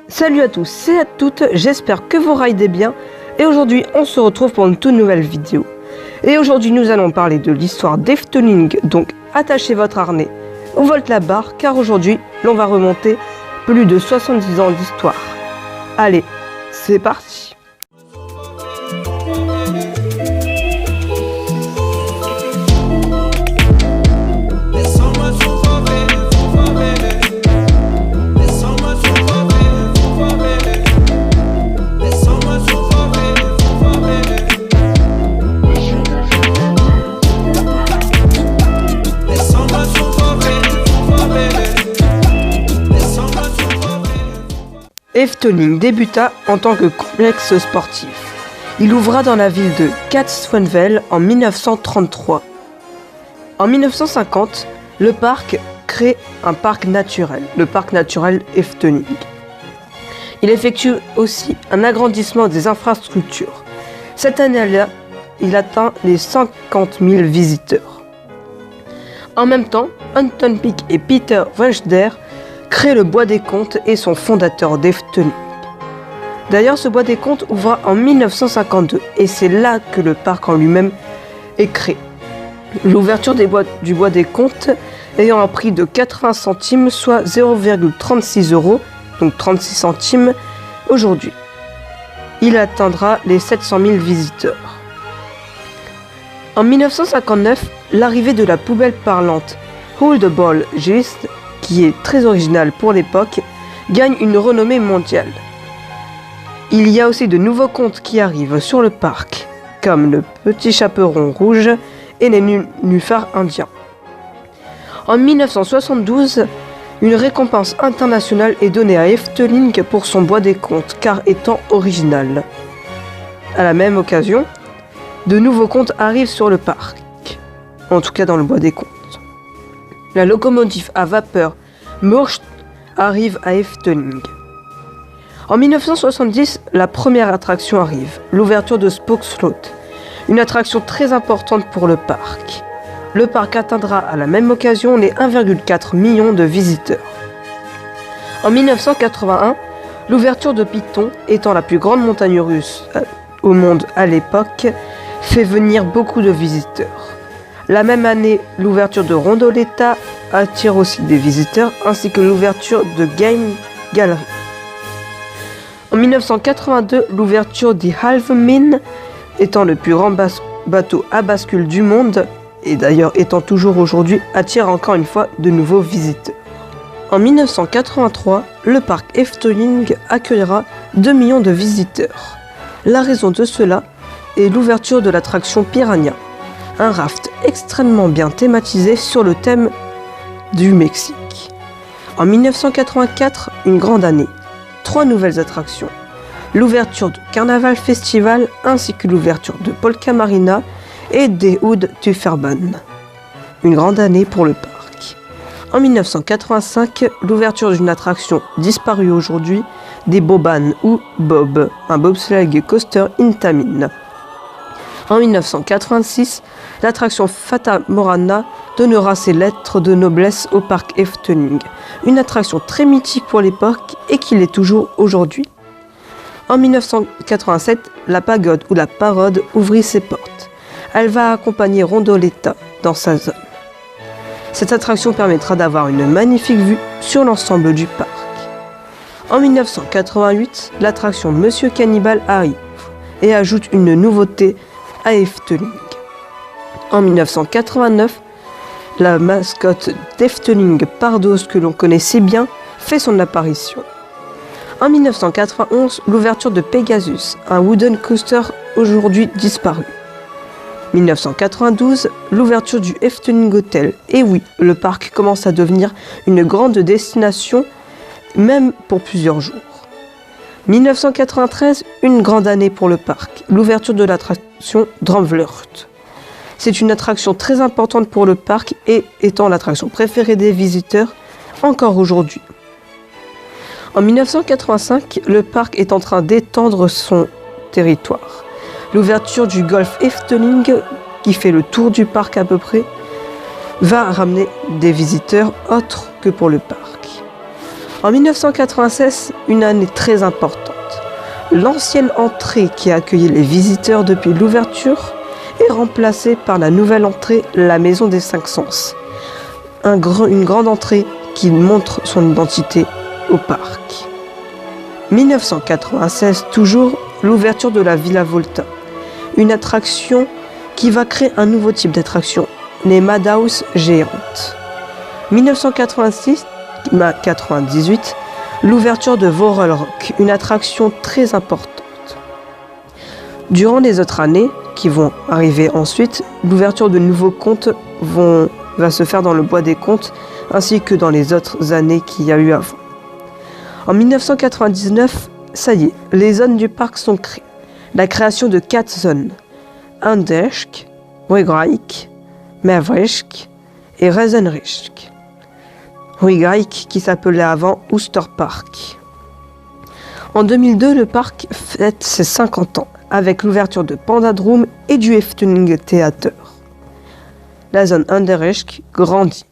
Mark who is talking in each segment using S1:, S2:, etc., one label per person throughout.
S1: Salut à tous et à toutes, j'espère que vous ridez bien et aujourd'hui on se retrouve pour une toute nouvelle vidéo. Et aujourd'hui nous allons parler de l'histoire d'Efteling, donc attachez votre harnais ou volte la barre car aujourd'hui l'on va remonter plus de 70 ans d'histoire. Allez, c'est parti. Efteling débuta en tant que complexe sportif. Il ouvra dans la ville de Kaatsheuvel en 1933. En 1950, le parc crée un parc naturel, le parc naturel Efteling. Il effectue aussi un agrandissement des infrastructures. Cette année-là, il atteint les 50 000 visiteurs. En même temps, Anton Pieck et Peter Wejder crée le Bois des Contes et son fondateur d'Efteling. D'ailleurs, ce Bois des Contes ouvra en 1952 et c'est là que le parc en lui-même est créé. L'ouverture du Bois des Contes ayant un prix de 80 centimes, soit 0,36 €, donc 36 centimes aujourd'hui. Il atteindra les 700 000 visiteurs. En 1959, l'arrivée de la poubelle parlante Holdebol Geest, qui est très original pour l'époque, gagne une renommée mondiale. Il y a aussi de nouveaux contes qui arrivent sur le parc, comme le Petit Chaperon Rouge et les Nénuphars indiens. En 1972, une récompense internationale est donnée à Efteling pour son Bois des Contes, car étant original. À la même occasion, de nouveaux contes arrivent sur le parc, en tout cas dans le Bois des Contes. La locomotive à vapeur Murcht arrive à Efteling. En 1970, la première attraction arrive, l'ouverture de Spookslot, une attraction très importante pour le parc. Le parc atteindra à la même occasion les 1,4 million de visiteurs. En 1981, l'ouverture de Python, étant la plus grande montagne russe au monde à l'époque, fait venir beaucoup de visiteurs. La même année, l'ouverture de Rondoletta attire aussi des visiteurs, ainsi que l'ouverture de Game Gallery. En 1982, l'ouverture des Halfmine, étant le plus grand bateau à bascule du monde, et d'ailleurs étant toujours aujourd'hui, attire encore une fois de nouveaux visiteurs. En 1983, le parc Efteling accueillera 2 millions de visiteurs. La raison de cela est l'ouverture de l'attraction Piranha, un raft extrêmement bien thématisé sur le thème du Mexique. En 1984, une grande année, 3 nouvelles attractions, l'ouverture de Carnaval Festival ainsi que l'ouverture de Polka Marina et des Oud Tufferbahn. Une grande année pour le parc. En 1985, l'ouverture d'une attraction disparue aujourd'hui, des Boban ou Bob, un bobsleigh coaster Intamin. En 1986, l'attraction Fata Morgana donnera ses lettres de noblesse au parc Efteling, une attraction très mythique pour l'époque et qui l'est toujours aujourd'hui. En 1987, la pagode ou la parode ouvrit ses portes. Elle va accompagner Rondoletta dans sa zone. Cette attraction permettra d'avoir une magnifique vue sur l'ensemble du parc. En 1988, l'attraction Monsieur Cannibal arrive et ajoute une nouveauté à Efteling. En 1989, la mascotte d'Efteling, Pardos, que l'on connaît si bien, fait son apparition. En 1991, l'ouverture de Pegasus, un wooden coaster aujourd'hui disparu. 1992, l'ouverture du Efteling Hotel. Et oui, le parc commence à devenir une grande destination, même pour plusieurs jours. 1993, une grande année pour le parc, l'ouverture de l'attraction Dromvlurt. C'est une attraction très importante pour le parc et étant l'attraction préférée des visiteurs encore aujourd'hui. En 1985, le parc est en train d'étendre son territoire. L'ouverture du Golf Efteling, qui fait le tour du parc à peu près, va ramener des visiteurs autres que pour le parc. En 1996, une année très importante. L'ancienne entrée qui accueillait les visiteurs depuis l'ouverture est remplacée par la nouvelle entrée, la Maison des Cinq Sens. Une grande entrée qui montre son identité au parc. 1996 toujours, l'ouverture de la Villa Volta. Une attraction qui va créer un nouveau type d'attraction, les Madhouse géantes. 1998, l'ouverture de Voral Rock, une attraction très importante. Durant les autres années qui vont arriver ensuite, l'ouverture de nouveaux contes va se faire dans le Bois des Contes, ainsi que dans les autres années qu'il y a eu avant. En 1999, ça y est, les zones du parc sont créées. La création de 4 zones, Andersk, Wegreich, Maverick et Reisenrich. Wegreich qui s'appelait avant Oosterpark. En 2002, le parc fête ses 50 ans avec l'ouverture de Pandadroom et du Efteling Theater. La zone Andersk grandit.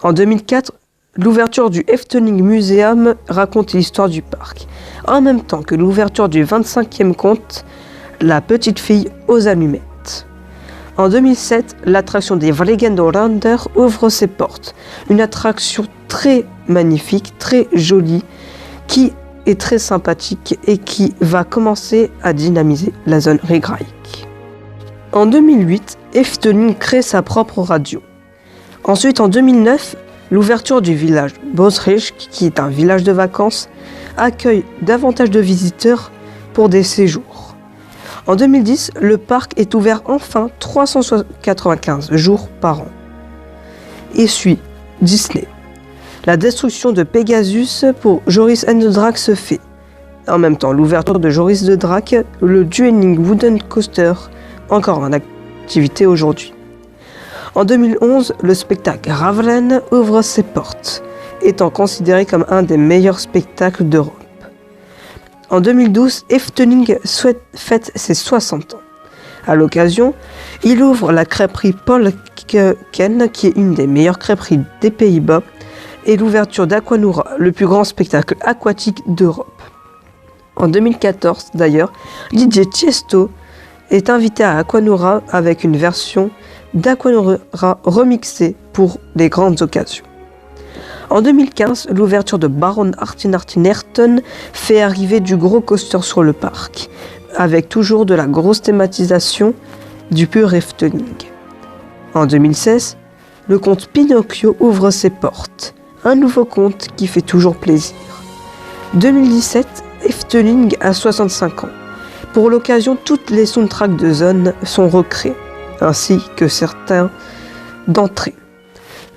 S1: En 2004, l'ouverture du Efteling Museum raconte l'histoire du parc, en même temps que l'ouverture du 25e conte, La petite fille aux allumettes. En 2007, l'attraction des Vlegendaulander ouvre ses portes, une attraction très magnifique, très jolie, qui est très sympathique et qui va commencer à dynamiser la zone Wegreich. En 2008, Efteling crée sa propre radio. Ensuite, en 2009, l'ouverture du village Bosrich, qui est un village de vacances, accueille davantage de visiteurs pour des séjours. En 2010, le parc est ouvert enfin 395 jours par an. Et suit Disney. La destruction de Pegasus pour Joris and the Drac se fait. En même temps, l'ouverture de Joris the Drac, le Dueling Wooden Coaster, encore en activité aujourd'hui. En 2011, le spectacle Ravelen ouvre ses portes, étant considéré comme un des meilleurs spectacles d'Europe. En 2012, Efteling fête ses 60 ans. À l'occasion, il ouvre la crêperie Polken, qui est une des meilleures crêperies des Pays-Bas, et l'ouverture d'Aquanura, le plus grand spectacle aquatique d'Europe. En 2014, d'ailleurs, DJ Tiesto est invité à Aquanura avec une version d'Aquanura remixée pour les grandes occasions. En 2015, l'ouverture de Baron Hartin fait arriver du gros coaster sur le parc, avec toujours de la grosse thématisation du pur Efteling. En 2016, le conte Pinocchio ouvre ses portes, un nouveau conte qui fait toujours plaisir. 2017, Efteling a 65 ans. Pour l'occasion, toutes les soundtracks de zone sont recréés, ainsi que certains d'entrée.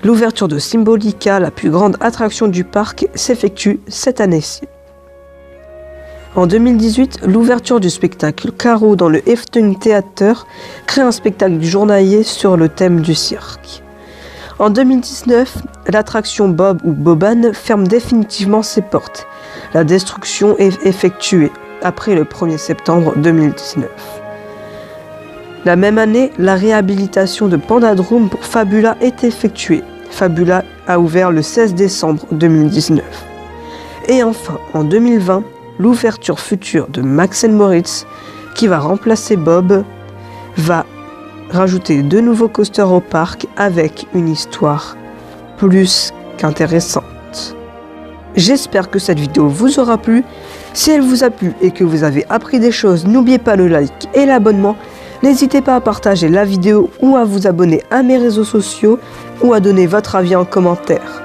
S1: L'ouverture de Symbolica, la plus grande attraction du parc, s'effectue cette année-ci. En 2018, l'ouverture du spectacle Caro dans le Efteling Theater crée un spectacle du journalier sur le thème du cirque. En 2019, l'attraction Bob ou Boban ferme définitivement ses portes. La destruction est effectuée après le 1er septembre 2019. La même année, la réhabilitation de Pandadroom pour Fabula est effectuée. Fabula a ouvert le 16 décembre 2019. Et enfin, en 2020, l'ouverture future de Max & Moritz, qui va remplacer Bob, va rajouter de nouveaux coasters au parc avec une histoire plus qu'intéressante. J'espère que cette vidéo vous aura plu. Si elle vous a plu et que vous avez appris des choses, n'oubliez pas le like et l'abonnement. N'hésitez pas à partager la vidéo ou à vous abonner à mes réseaux sociaux ou à donner votre avis en commentaire.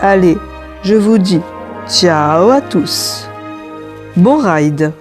S1: Allez, je vous dis ciao à tous. Bon ride!